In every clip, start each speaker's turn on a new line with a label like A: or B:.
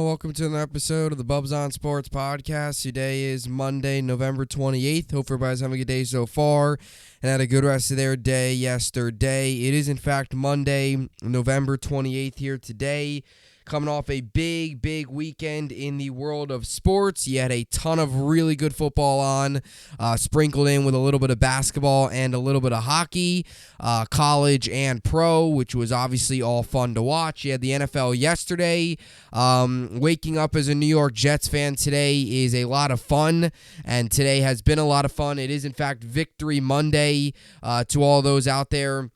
A: Welcome to another episode of the Bubbs on Sports podcast. Today is Monday, November 28th. Hope everybody's having a good day so far and had a good rest of their day yesterday. It is, in fact, Monday, November 28th here today. Coming off a big weekend in the world of sports. You had a ton of really good football on, sprinkled in with a little bit of basketball and a little bit of hockey, college and pro, which was obviously all fun to watch. You had the NFL yesterday. Waking up as a New York Jets fan today is a lot of fun, and today has been a lot of fun. It is, in fact, Victory Monday to all those out there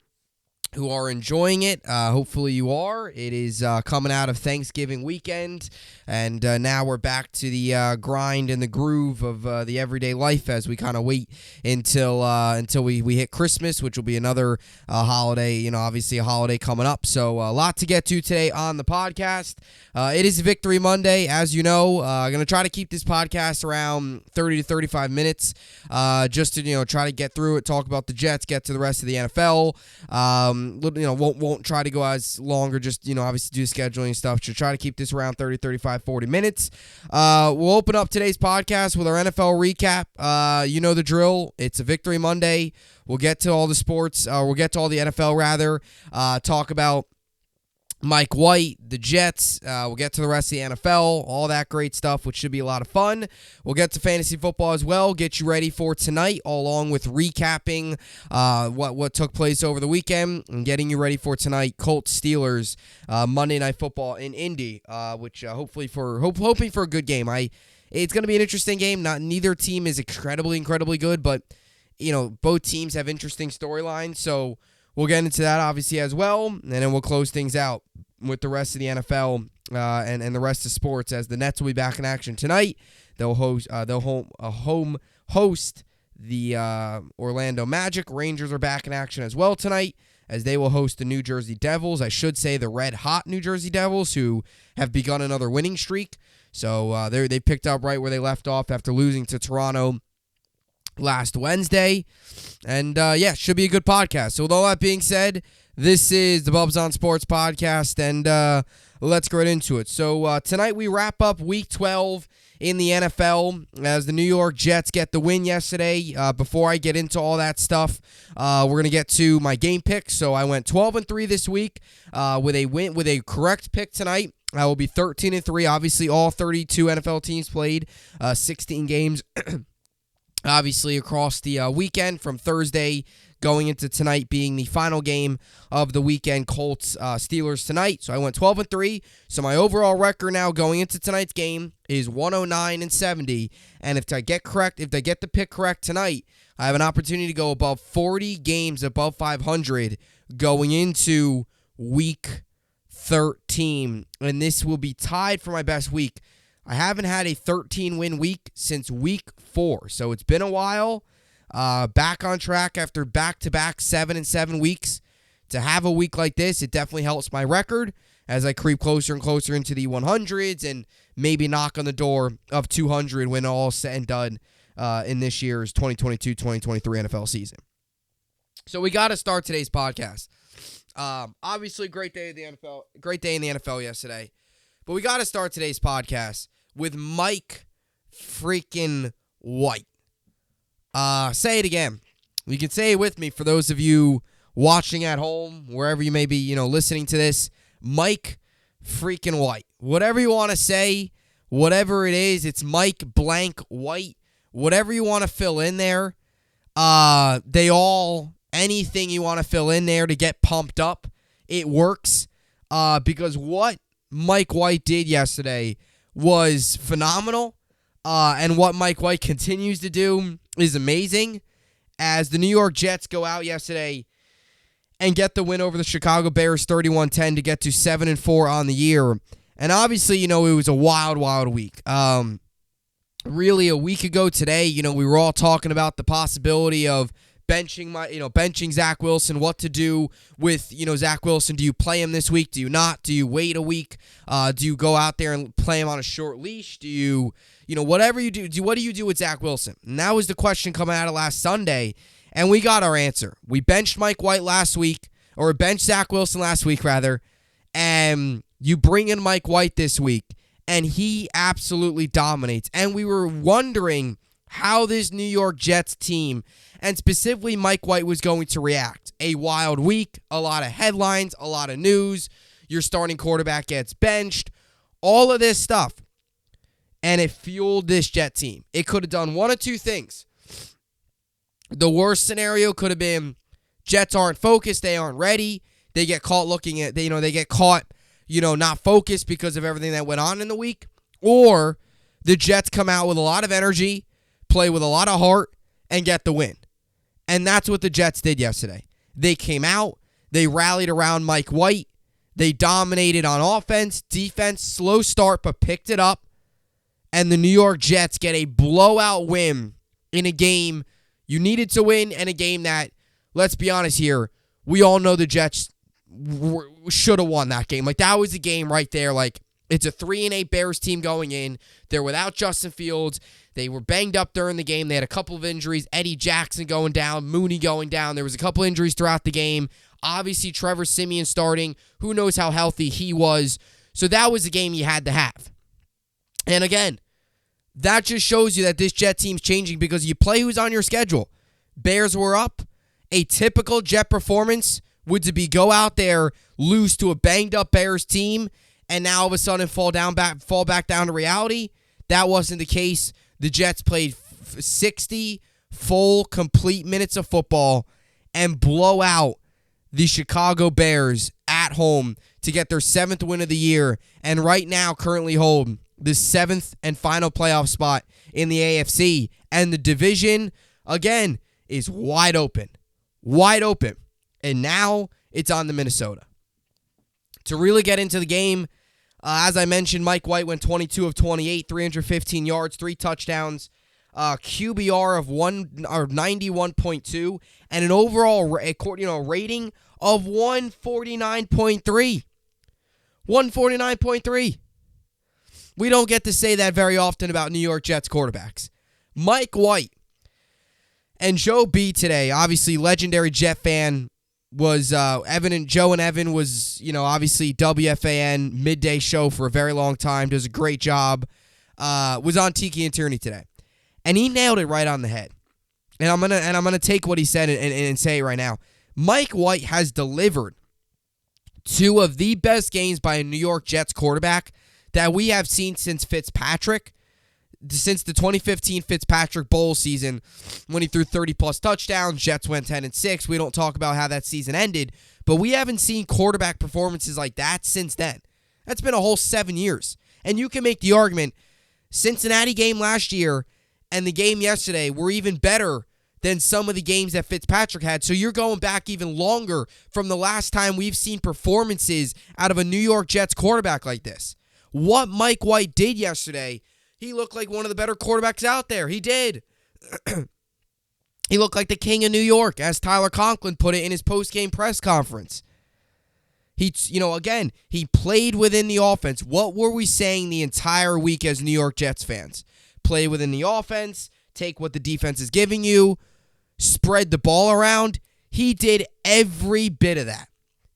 A: who are enjoying it. Hopefully you are. It is coming out of Thanksgiving weekend, and now we're back to the grind and the groove of the everyday life as we kind of wait until we hit Christmas, which will be another holiday, obviously a holiday coming up. So a lot to get to today on the podcast. It is Victory Monday, as you know. I'm going to try to keep this podcast around 30 to 35 minutes, just to, try to get through it, talk about the Jets, get to the rest of the NFL. Won't try to go as long or just, obviously do scheduling stuff. Should try to keep this around 30, 35, 40 minutes. We'll open up today's podcast with our NFL recap. You know the drill. It's a Victory Monday. We'll get to all the sports. We'll get to all the NFL, rather. Talk about Mike White, the Jets. We'll get to the rest of the NFL, all that great stuff, which should be a lot of fun. We'll get to fantasy football as well, get you ready for tonight, along with recapping what took place over the weekend and getting you ready for tonight. Colts Steelers, Monday Night Football in Indy, which hoping for a good game. It's going to be an interesting game. Neither team is incredibly good, but both teams have interesting storylines, so we'll get into that obviously as well, and then we'll close things out with the rest of the NFL and the rest of sports, as the Nets will be back in action tonight. They'll host the Orlando Magic. Rangers are back in action as well tonight, as they will host the New Jersey Devils. I should say the red-hot New Jersey Devils, who have begun another winning streak. So they picked up right where they left off after losing to Toronto last Wednesday. And should be a good podcast. So with all that being said, this is the Bubbs on Sports podcast, and let's get into it. So tonight we wrap up Week 12 in the NFL as the New York Jets get the win yesterday. Before I get into all that stuff, we're going to get to my game picks. So I went 12-3 this week with a correct pick tonight. I will be 13-3. Obviously, all 32 NFL teams played 16 games. Obviously, across the weekend from Thursday going into tonight being the final game of the weekend, Colts Steelers tonight. So I went 12-3. So my overall record now going into tonight's game is 109-70. And if I get the pick correct tonight, I have an opportunity to go above 40 games above 500 going into Week 13. And this will be tied for my best week. I haven't had a 13-win week since Week 4, so it's been a while. Back on track after back-to-back 7-7 weeks. To have a week like this, it definitely helps my record as I creep closer and closer into the 100s and maybe knock on the door of 200 when all's said and done in this year's 2022-2023 NFL season. So we got to start today's podcast. Obviously, great day in the NFL yesterday. But we got to start today's podcast with Mike freaking White. Say it again. You can say it with me for those of you watching at home, wherever you may be, listening to this. Mike freaking White. Whatever you want to say, whatever it is, it's Mike blank White. Whatever you want to fill in there. Anything you want to fill in there to get pumped up, it works. Because what Mike White did yesterday was phenomenal, and what Mike White continues to do is amazing, as the New York Jets go out yesterday and get the win over the Chicago Bears 31-10 to get to 7-4 on the year. And obviously, it was a wild week. Really, a week ago today, we were all talking about the possibility of benching Zach Wilson, what to do with, Zach Wilson. Do you play him this week? Do you not? Do you wait a week? Do you go out there and play him on a short leash? Do you, whatever you do, what do you do with Zach Wilson? And that was the question coming out of last Sunday, and we got our answer. We benched Mike White last week, or benched Zach Wilson last week, rather, and you bring in Mike White this week, and he absolutely dominates. And we were wondering how this New York Jets team, and specifically Mike White, was going to react. A wild week, a lot of headlines, a lot of news. Your starting quarterback gets benched, all of this stuff. And it fueled this Jet team. It could have done one of two things. The worst scenario could have been Jets aren't focused, they aren't ready. They get caught not focused because of everything that went on in the week. Or the Jets come out with a lot of energy, play with a lot of heart, and get the win. And that's what the Jets did yesterday. They came out, they rallied around Mike White, they dominated on offense, defense, slow start, but picked it up. And the New York Jets get a blowout win in a game you needed to win, and a game that, let's be honest here, we all know the Jets should have won that game. Like, that was the game right there. Like, it's a 3-8 Bears team going in. They're without Justin Fields. They were banged up during the game. They had a couple of injuries. Eddie Jackson going down, Mooney going down. There was a couple injuries throughout the game. Obviously, Trevor Siemian starting. Who knows how healthy he was. So that was the game you had to have. And again, that just shows you that this Jet team's changing because you play who's on your schedule. Bears were up. A typical Jet performance would be go out there, lose to a banged-up Bears team, and now all of a sudden fall back down to reality. That wasn't the case. The Jets played 60 full, complete minutes of football and blow out the Chicago Bears at home to get their 7th win of the year, and right now currently hold the 7th and final playoff spot in the AFC. And the division, again, is wide open. Wide open. And now it's on to Minnesota. To really get into the game, as I mentioned, Mike White went 22 of 28, 315 yards, 3 touchdowns, QBR of 91.2, and an overall rating of 149.3. 149.3. We don't get to say that very often about New York Jets quarterbacks. Mike White and Joe B today, obviously legendary Jet fan, was Joe and Evan was, obviously WFAN midday show for a very long time, does a great job, was on Tiki and Tierney today. And he nailed it right on the head. And I'm gonna take what he said and say it right now. Mike White has delivered 2 of the best games by a New York Jets quarterback that we have seen since Fitzpatrick, since the 2015 Fitzpatrick Bowl season when he threw 30-plus touchdowns. Jets went 10-6. We don't talk about how that season ended, but we haven't seen quarterback performances like that since then. That's been a whole 7 years. And you can make the argument, Cincinnati game last year and the game yesterday were even better than some of the games that Fitzpatrick had. So you're going back even longer from the last time we've seen performances out of a New York Jets quarterback like this. What Mike White did yesterday, he looked like one of the better quarterbacks out there. He did. He looked like the king of New York, as Tyler Conklin put it in his post-game press conference. He played within the offense. What were we saying the entire week as New York Jets fans? Play within the offense, take what the defense is giving you, spread the ball around. He did every bit of that.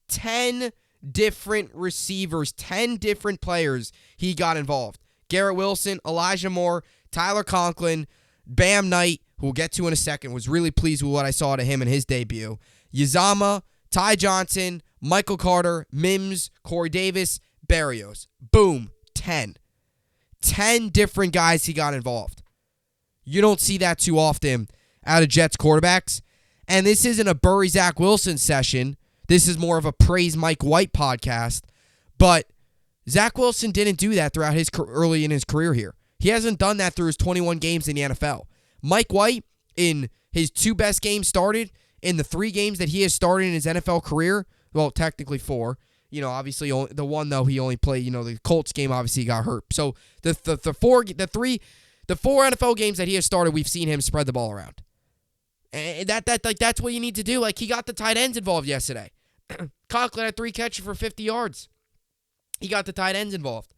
A: 10 different receivers, 10 different players he got involved. Garrett Wilson, Elijah Moore, Tyler Conklin, Bam Knight, who we'll get to in a second, was really pleased with what I saw to him in his debut. Uzomah, Ty Johnson, Michael Carter, Mims, Corey Davis, Berrios. Boom, 10. 10 different guys he got involved. You don't see that too often out of Jets quarterbacks. And this isn't a bury Zach Wilson session. This is more of a praise Mike White podcast. But Zach Wilson didn't do that throughout early in his career here. He hasn't done that through his 21 games in the NFL. Mike White, in his 2 best games started, in the 3 games that he has started in his NFL career, well, technically 4. Obviously the one though he only played. The Colts game obviously he got hurt. So the 4 NFL games that he has started, we've seen him spread the ball around. And that's what you need to do. Like, he got the tight ends involved yesterday. Conklin had 3 catches for 50 yards. He got the tight ends involved.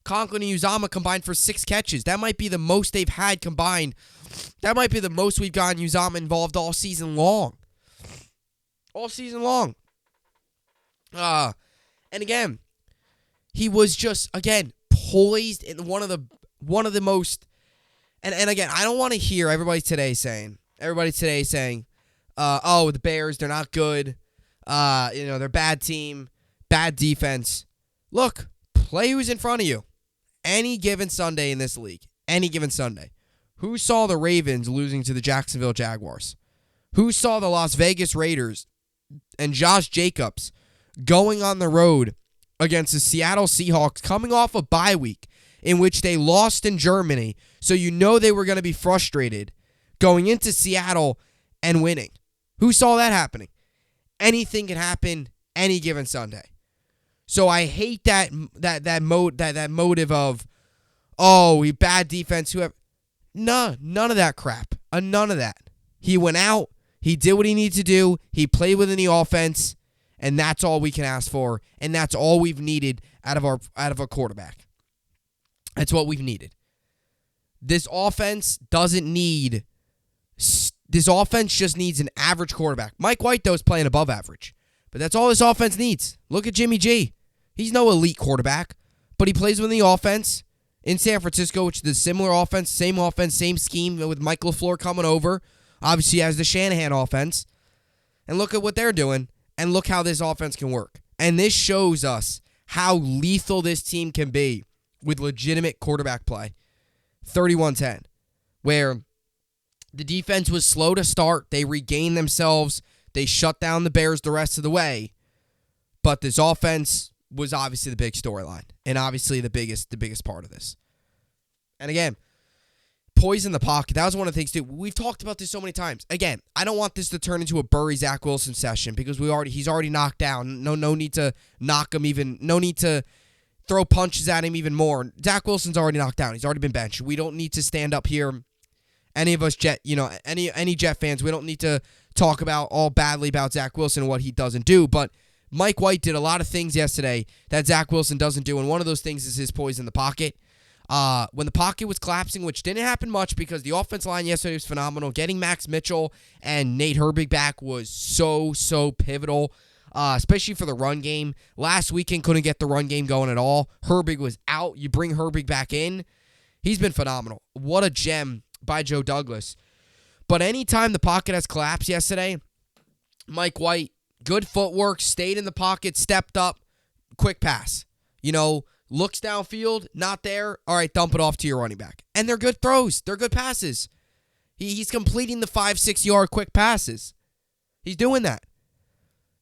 A: Conklin and Uzomah combined for 6 catches. That might be the most they've had combined. That might be the most we've gotten Uzomah involved all season long. All season long. And again, he was just, poised in one of the most. And again, I don't want to hear everybody today saying, oh, the Bears, they're not good. They're a bad team, bad defense. Look, play who's in front of you. Any given Sunday in this league, any given Sunday. Who saw the Ravens losing to the Jacksonville Jaguars? Who saw the Las Vegas Raiders and Josh Jacobs going on the road against the Seattle Seahawks coming off a bye week in which they lost in Germany, so you know they were going to be frustrated going into Seattle and winning? Who saw that happening? Anything can happen any given Sunday. So I hate that motive of, oh, we bad defense, whoever. No, none of that crap. None of that. He went out. He did what he needed to do. He played within the offense, and that's all we can ask for, and that's all we've needed out of a quarterback. That's what we've needed. This offense doesn't need. This offense just needs an average quarterback. Mike White, though, is playing above average, but that's all this offense needs. Look at Jimmy G. He's no elite quarterback, but he plays within the offense in San Francisco, which is a similar offense, same scheme with Mike LaFleur coming over. Obviously, has the Shanahan offense. And look at what they're doing, and look how this offense can work. And this shows us how lethal this team can be with legitimate quarterback play. 31-10, where the defense was slow to start. They regained themselves. They shut down the Bears the rest of the way. But this offense was obviously the big storyline, and obviously the biggest part of this. And again, poise in the pocket. That was one of the things, too. We've talked about this so many times. Again, I don't want this to turn into a Burry Zach Wilson session because he's already knocked down. No need to knock him even. No need to throw punches at him even more. Zach Wilson's already knocked down. He's already been benched. We don't need to stand up here. Any of us any Jet fans, we don't need to talk about all badly about Zach Wilson and what he doesn't do. But Mike White did a lot of things yesterday that Zach Wilson doesn't do, and one of those things is his poise in the pocket. When the pocket was collapsing, which didn't happen much because the offensive line yesterday was phenomenal. Getting Max Mitchell and Nate Herbig back was so pivotal, especially for the run game. Last weekend couldn't get the run game going at all. Herbig was out. You bring Herbig back in. He's been phenomenal. What a gem by Joe Douglas. But anytime the pocket has collapsed yesterday, Mike White, good footwork, stayed in the pocket, stepped up, quick pass. Looks downfield, not there. All right, dump it off to your running back. And they're good throws. They're good passes. He's completing the 5-6 yard quick passes. He's doing that.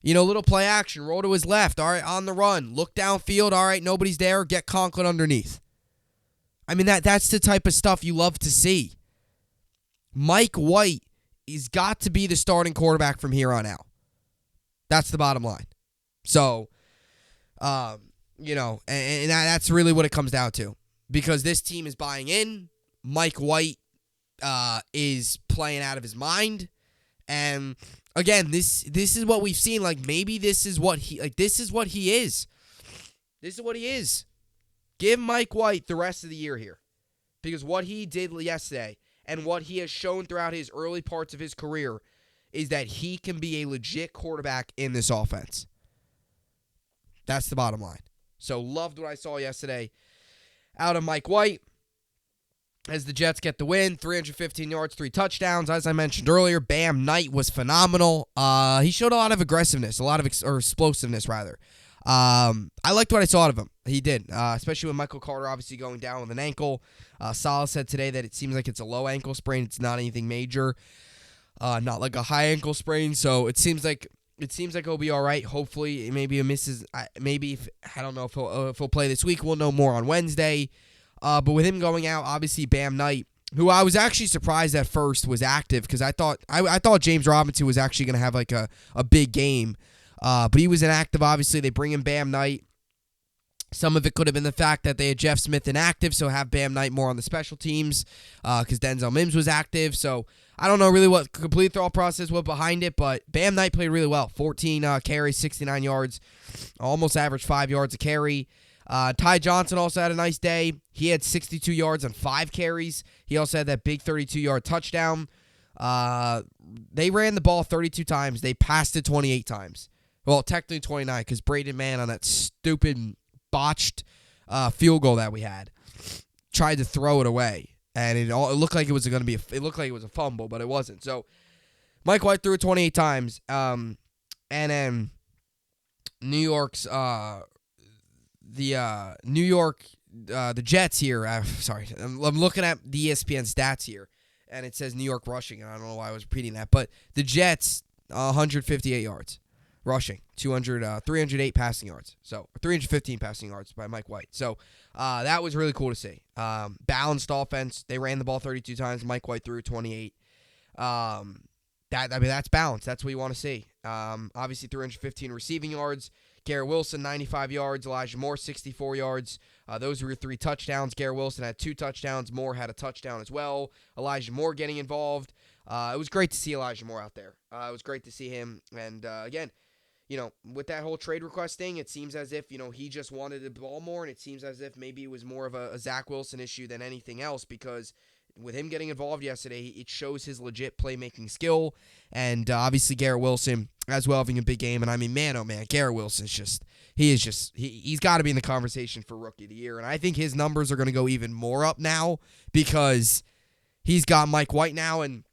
A: Little play action, roll to his left. All right, on the run. Look downfield. All right, nobody's there. Get Conklin underneath. I mean, that's the type of stuff you love to see. Mike White has got to be the starting quarterback from here on out. That's the bottom line. So, and that's really what it comes down to. Because this team is buying in. Mike White is playing out of his mind. And again, this is what we've seen. Like, maybe this is what he is. This is what he is. Give Mike White the rest of the year here. Because what he did yesterday and what he has shown throughout his early parts of his career is that he can be a legit quarterback in this offense. That's the bottom line. So loved what I saw yesterday out of Mike White as the Jets get the win. 315 yards, 3 touchdowns. As I mentioned earlier, Bam Knight was phenomenal. He showed a lot of aggressiveness, explosiveness rather. I liked what I saw out of him. He did, especially with Michael Carter obviously going down with an ankle. Salah said today that it seems like it's a low ankle sprain. It's not anything major, not like a high ankle sprain. So it seems like he'll be all right. Hopefully, maybe he misses. I don't know if he'll play this week. We'll know more on Wednesday. But with him going out, obviously Bam Knight, who I was actually surprised at first was active because I thought James Robinson was actually going to have like a big game. But he was inactive, obviously. They bring in Bam Knight. Some of it could have been the fact that they had Jeff Smith inactive, so have Bam Knight more on the special teams because Denzel Mims was active. So I don't know really what complete thought process was behind it, but Bam Knight played really well. 14 carries, 69 yards, almost averaged 5 yards a carry. Ty Johnson also had a nice day. He had 62 yards on 5 carries. He also had that big 32-yard touchdown. They ran the ball 32 times. They passed it 28 times. Well, technically 29 because Braden Mann on that stupid botched field goal that we had. Tried to throw it away, and it looked like it was going to be. It looked like it was a fumble, but it wasn't. So Mike White threw it 28 times, and then New York's the Jets here. Sorry, I'm looking at the ESPN stats here, and it says New York rushing, and I don't know why I was repeating that, but the Jets 158 yards rushing, 308 passing yards, so 315 passing yards by Mike White. So that was really cool to see. Balanced offense. They ran the ball 32 times. Mike White threw 28. That's balance. That's what you want to see. Obviously, 315 receiving yards. Garrett Wilson, 95 yards. Elijah Moore, 64 yards. Those were your 3 touchdowns. Garrett Wilson had 2 touchdowns. Moore had a touchdown as well. Elijah Moore getting involved. It was great to see Elijah Moore out there. It was great to see him. And, again, with that whole trade request thing, it seems as if, he just wanted the ball more, and it seems as if maybe it was more of a Zach Wilson issue than anything else, because with him getting involved yesterday, it shows his legit playmaking skill, and obviously Garrett Wilson as well having a big game. And I mean, man, oh man, Garrett Wilson's he's got to be in the conversation for Rookie of the Year, and I think his numbers are going to go even more up now because he's got Mike White now, and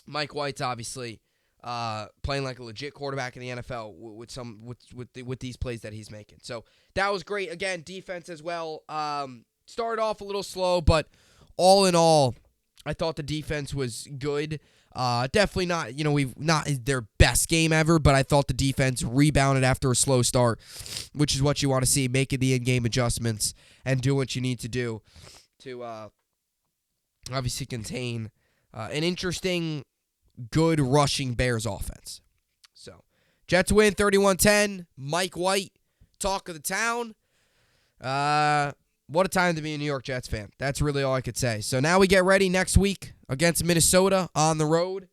A: Mike White's obviously playing like a legit quarterback in the NFL with these plays that he's making. So that was great. Again, defense as well. Started off a little slow, but all in all, I thought the defense was good. Definitely not, not their best game ever, but I thought the defense rebounded after a slow start, which is what you want to see, making the in-game adjustments and do what you need to do to obviously contain an interesting, good rushing Bears offense. So, Jets win 31-10. Mike White, talk of the town. What a time to be a New York Jets fan. That's really all I could say. So now we get ready next week against Minnesota on the road.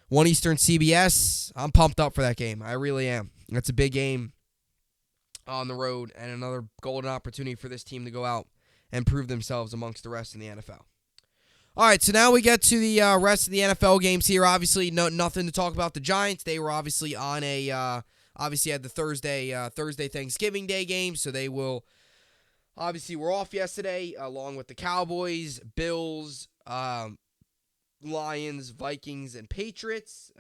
A: 1 Eastern CBS. I'm pumped up for that game. I really am. That's a big game on the road and another golden opportunity for this team to go out and prove themselves amongst the rest in the NFL. All right, so now we get to the rest of the NFL games here. Obviously, nothing to talk about the Giants. They were obviously on obviously had the Thursday Thanksgiving Day game, so they will... Obviously, we're off yesterday, along with the Cowboys, Bills, Lions, Vikings, and Patriots.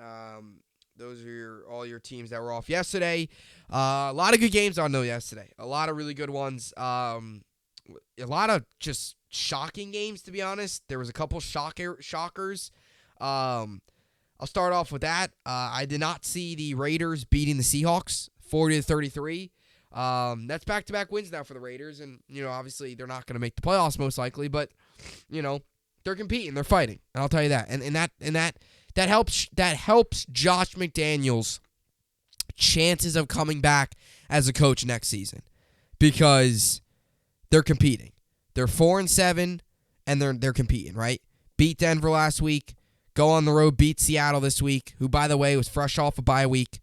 A: Those are all your teams that were off yesterday. A lot of good games on though yesterday. A lot of really good ones. A lot of just shocking games, to be honest. There was a couple shockers. I'll start off with that. I did not see the Raiders beating the Seahawks 40-33. That's back-to-back wins now for the Raiders, and obviously they're not going to make the playoffs most likely, but they're competing, they're fighting, and I'll tell you that, and that helps Josh McDaniels' chances of coming back as a coach next season, because they're competing. They're 4-7, and they're competing, right? Beat Denver last week, go on the road, beat Seattle this week, who by the way was fresh off a bye week,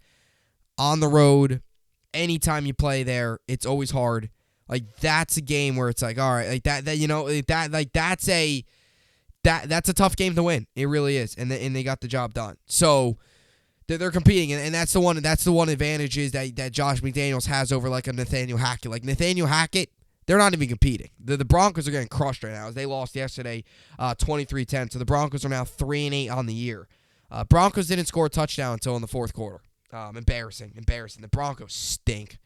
A: on the road. Anytime you play there, it's always hard. Like, that's a game where it's like, all right, like that's a tough game to win. It really is, and they got the job done. So they're competing, and that's the one advantage is that Josh McDaniels has over like a Nathaniel Hackett. Like Nathaniel Hackett, they're not even competing. The Broncos are getting crushed right now as they lost yesterday, 23-10. So the Broncos are now 3-8 on the year. Broncos didn't score a touchdown until in the fourth quarter. Embarrassing. The Broncos stink.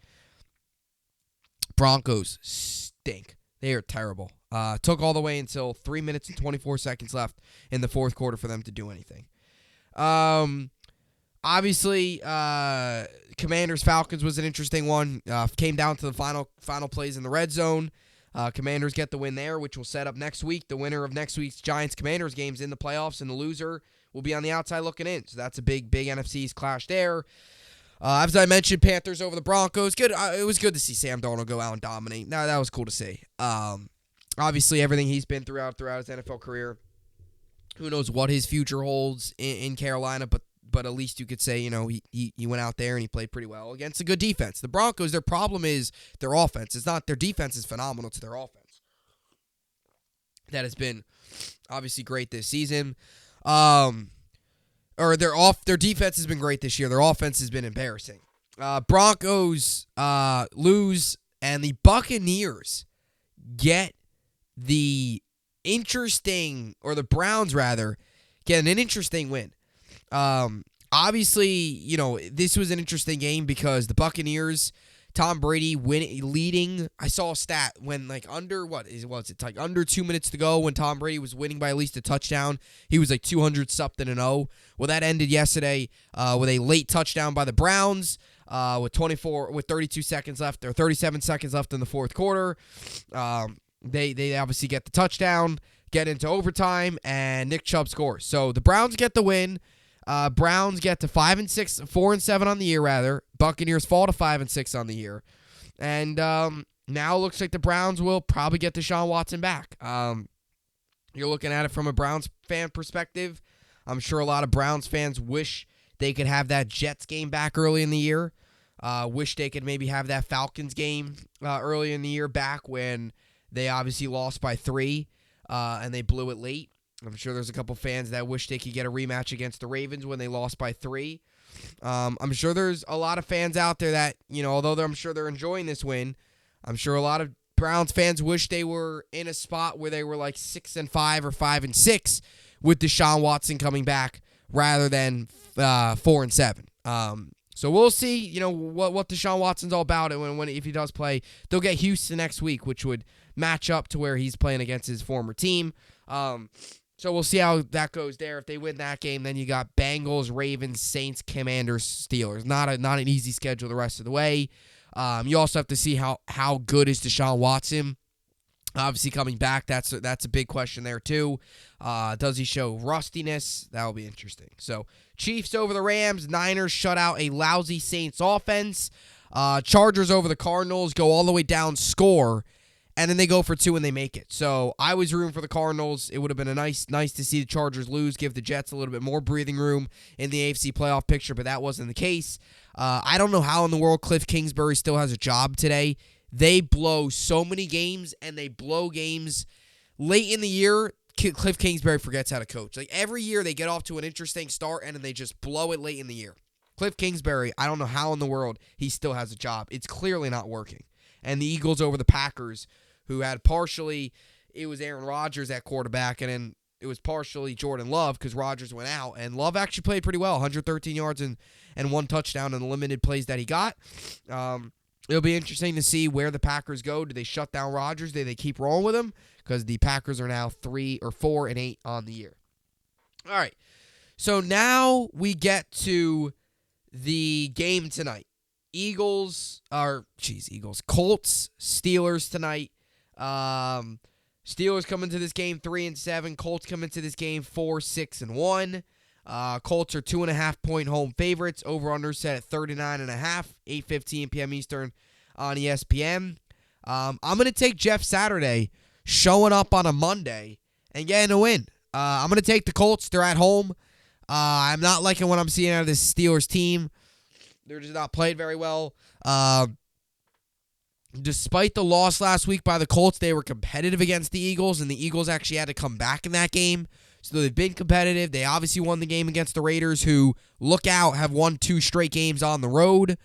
A: They are terrible. Took all the way until 3 minutes and 24 seconds left in the fourth quarter for them to do anything. Obviously, Commanders-Falcons was an interesting one. Came down to the final plays in the red zone. Commanders get the win there, which will set up next week. The winner of next week's Giants-Commanders games in the playoffs, and the loser will be on the outside looking in. So that's a big NFC's clash there. As I mentioned, Panthers over the Broncos. Good. It was good to see Sam Darnold go out and dominate. Now that was cool to see. Obviously, everything he's been throughout his NFL career. Who knows what his future holds in Carolina, but at least you could say, he went out there and he played pretty well against a good defense. The Broncos, their problem is their offense. It's not their defense is phenomenal. It's their offense. That has been obviously great this season. Their defense has been great this year. Their offense has been embarrassing. Broncos lose And the Buccaneers get the Browns rather, get an interesting win. Obviously, this was an interesting game because the Buccaneers, Tom Brady leading. I saw a stat when under 2 minutes to go when Tom Brady was winning by at least a touchdown. He was 200 something and 0. Well, that ended yesterday with a late touchdown by the Browns with 32 seconds left or 37 seconds left in the fourth quarter. They obviously get the touchdown, get into overtime, and Nick Chubb scores. So the Browns get the win. Browns get to 5-6, 4-7 on the year rather. Buccaneers fall to 5-6 on the year, and now it looks like the Browns will probably get Deshaun Watson back. You're looking at it from a Browns fan perspective. I'm sure a lot of Browns fans wish they could have that Jets game back early in the year. Wish they could maybe have that Falcons game early in the year back when they obviously lost by 3 and they blew it late. I'm sure there's a couple fans that wish they could get a rematch against the Ravens when they lost by 3. I'm sure there's a lot of fans out there that, although I'm sure they're enjoying this win, I'm sure a lot of Browns fans wish they were in a spot where they were 6-5 or 5-6 with Deshaun Watson coming back rather than 4-7. So we'll see, what Deshaun Watson's all about, and if he does play, they'll get Houston next week, which would match up to where he's playing against his former team. So we'll see how that goes there. If they win that game, then you got Bengals, Ravens, Saints, Commanders, Steelers. Not an easy schedule the rest of the way. You also have to see how good is Deshaun Watson. Obviously coming back, that's a big question there too. Does he show rustiness? That will be interesting. So Chiefs over the Rams. Niners shut out a lousy Saints offense. Chargers over the Cardinals, go all the way down, score. And then they go for 2 and they make it. So I was rooting for the Cardinals. It would have been a nice to see the Chargers lose, give the Jets a little bit more breathing room in the AFC playoff picture, but that wasn't the case. I don't know how in the world Cliff Kingsbury still has a job today. They blow so many games, and they blow games late in the year. Cliff Kingsbury forgets how to coach. Every year they get off to an interesting start, and then they just blow it late in the year. Cliff Kingsbury, I don't know how in the world he still has a job. It's clearly not working. And the Eagles over the Packers, who had partially, it was Aaron Rodgers at quarterback, and then it was partially Jordan Love because Rodgers went out. And Love actually played pretty well, 113 yards and 1 touchdown in the limited plays that he got. It'll be interesting to see where the Packers go. Do they shut down Rodgers? Do they keep rolling with him? Because the Packers are now 4-8 on the year. All right, so now we get to the game tonight. Colts, Steelers tonight. Steelers come into this game 3-7. Colts come into this game 4-6-1. Colts are 2.5-point home favorites. Over/under set at 39.5. 8:15 p.m. Eastern on ESPN. I'm gonna take Jeff Saturday showing up on a Monday and getting a win. I'm gonna take the Colts. They're at home. I'm not liking what I'm seeing out of this Steelers team. They're just not played very well. Despite the loss last week by the Colts, they were competitive against the Eagles, and the Eagles actually had to come back in that game. So they've been competitive. They obviously won the game against the Raiders, who, look out, have won 2 straight games on the road.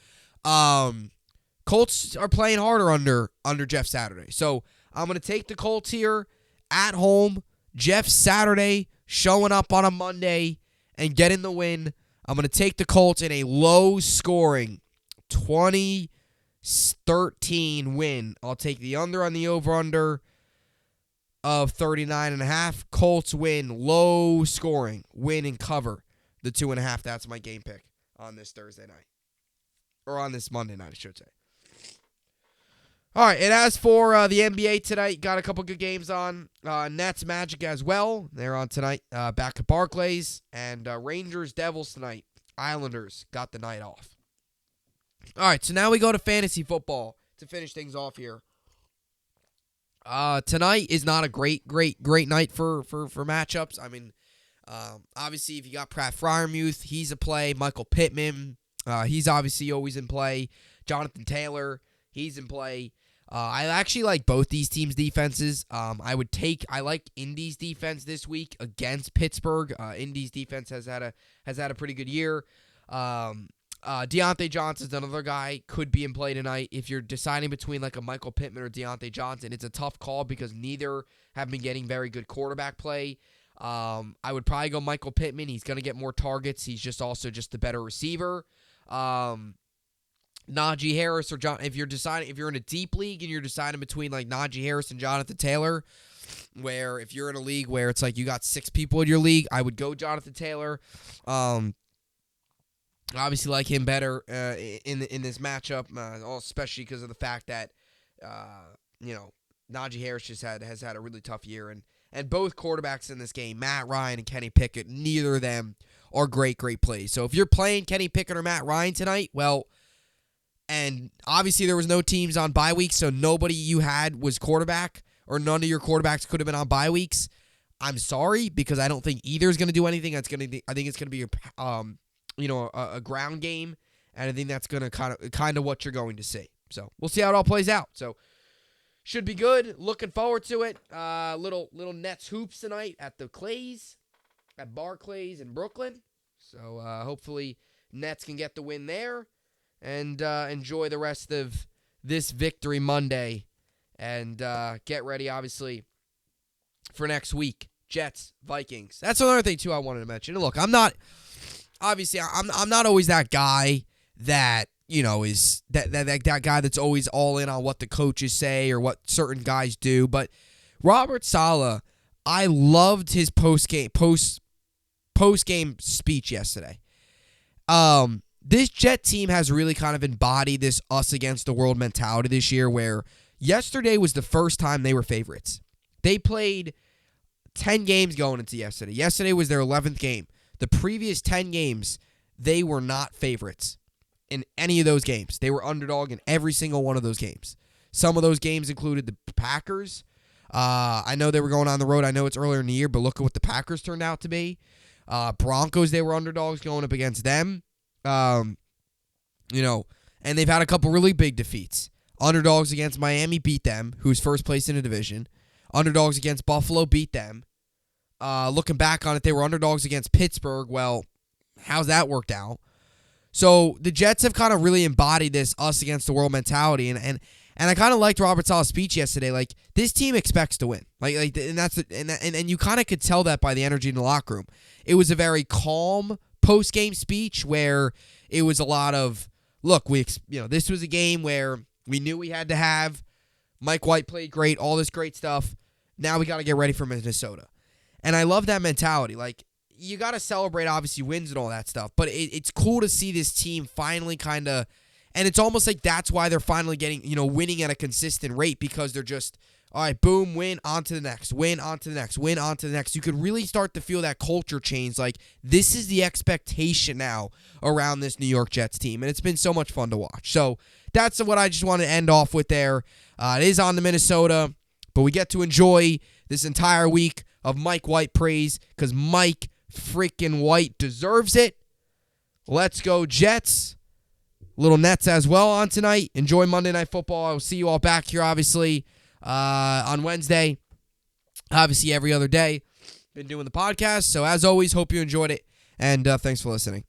A: Colts are playing harder under Jeff Saturday. So I'm going to take the Colts here at home. Jeff Saturday showing up on a Monday and getting the win. I'm going to take the Colts in a low-scoring 20-13 win. I'll take the under on the over-under of 39.5. Colts win, low-scoring, win and cover the 2.5. That's my game pick on this Thursday night. Or on this Monday night, I should say. All right, and as for the NBA tonight, got a couple good games on. Nets Magic as well. They're on tonight, back at Barclays. And Rangers Devils tonight. Islanders got the night off. All right, so now we go to fantasy football to finish things off here. Tonight is not a great night for matchups. I mean, obviously, if you got Pratt Freiermuth, he's a play. Michael Pittman, he's obviously always in play. Jonathan Taylor, he's in play. I actually like both these teams' defenses. I like Indy's defense this week against Pittsburgh. Indy's defense has had a pretty good year. Deontay Johnson's another guy, could be in play tonight. If you're deciding between like a Michael Pittman or Deontay Johnson, it's a tough call because neither have been getting very good quarterback play. I would probably go Michael Pittman. He's going to get more targets. He's just also just the better receiver. Najee Harris or John. If you're in a deep league and you're deciding between like Najee Harris and Jonathan Taylor, where if you're in a league where it's like you got 6 people in your league, I would go Jonathan Taylor. Obviously like him better in this matchup, especially because of the fact that Najee Harris just has had a really tough year, and both quarterbacks in this game, Matt Ryan and Kenny Pickett, neither of them are great plays. So if you're playing Kenny Pickett or Matt Ryan tonight, well, and obviously there was no teams on bye weeks, so nobody you had was quarterback, or none of your quarterbacks could have been on bye weeks. I'm sorry, because I don't think either is going to do anything. I think it's going to be a ground game, and I think that's going to kind of what you're going to see. So we'll see how it all plays out. So should be good. Looking forward to it. Little Nets hoops tonight at the Clays, at Barclays in Brooklyn. So hopefully Nets can get the win there and enjoy the rest of this Victory Monday, and get ready, obviously, for next week. Jets, Vikings. That's another thing too I wanted to mention. And look, I'm not always that guy that is that guy that's always all in on what the coaches say or what certain guys do. But Robert Saleh, I loved his post game speech yesterday. This Jet team has really kind of embodied this us against the world mentality this year, where yesterday was the first time they were favorites. They played 10 games going into yesterday. Yesterday was their 11th game. The previous 10 games, they were not favorites in any of those games. They were underdog in every single one of those games. Some of those games included the Packers. I know they were going on the road. I know it's earlier in the year, but look at what the Packers turned out to be. Broncos, they were underdogs going up against them. And they've had a couple really big defeats. Underdogs against Miami, beat them, who's first place in the division. Underdogs against Buffalo, beat them. Looking back on it, they were underdogs against Pittsburgh. Well, how's that worked out? So the Jets have kind of really embodied this us against the world mentality, and I kind of liked Robert Saleh's speech yesterday. Like, this team expects to win. And you kind of could tell that by the energy in the locker room. It was a very calm post game speech where it was a lot of, look, this was a game where we knew we had to have. Mike White played great, all this great stuff. Now we got to get ready for Minnesota. And I love that mentality. Like, you got to celebrate, obviously, wins and all that stuff. But it's cool to see this team finally kind of, and it's almost like that's why they're finally getting, winning at a consistent rate, because they're just, all right, boom, win, on to the next, win, on to the next, win, on to the next. You could really start to feel that culture change. Like, this is the expectation now around this New York Jets team. And it's been so much fun to watch. So that's what I just want to end off with there. It is on to Minnesota, but we get to enjoy this entire week of Mike White praise, because Mike freaking White deserves it. Let's go, Jets. Little Nets as well on tonight. Enjoy Monday Night Football. I will see you all back here, obviously, on Wednesday. Obviously, every other day. Been doing the podcast. So, as always, hope you enjoyed it. And thanks for listening.